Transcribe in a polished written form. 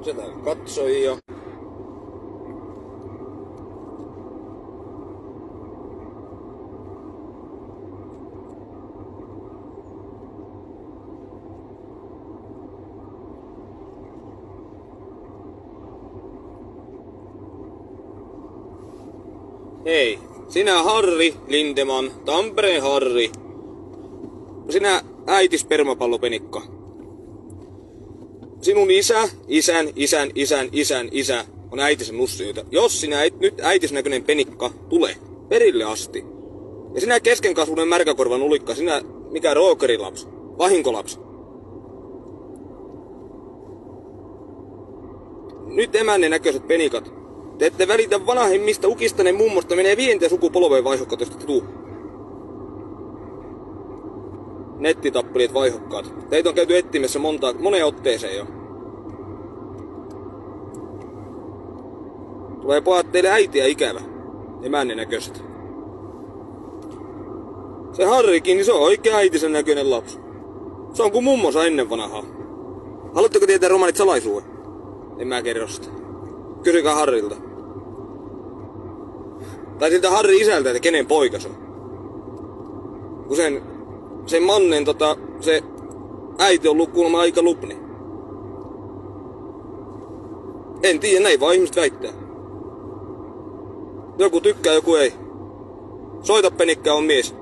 Sitä katsoi jo. Hei, sinä Harri Lindeman, Tampereen Harri. Sinä äiti spermapallopenikka. Sinun isä on äitisen nussijoita. Jos sinä nyt äitis näköinen penikka, tule perille asti. Ja sinä keskenkasvuinen märkäkorvan ulikka, sinä mikä rookerilaps, vahinkolaps. Nyt emännen näköiset penikat. Te ette välitä vanhemmista ukistaneen mummosta, menee vientiä sukupolveen vaihokkaat, jos te tuu. Nettitappelijat vaihokkaat. Teitä on käyty etsimässä moneen otteeseen jo. Tulee pojat teille äitiä ikävä. Emännen näköiset. Se Harrikin, niin se on oikea äitisen näköinen lapsi. Se on kuin mummonsa ennen vanhaa. Haluatteko tietää romanit salaisuuden? En mä kerro sitä. Kysykää Harrilta. Tai siltä Harri isältä, että kenen poika se on. Kun sen mannen se äiti on kuulemma aika lupni. En tiedä, näin vaan ihmiset väittää. Joku tykkää, joku ei. Soita penikkä on mies.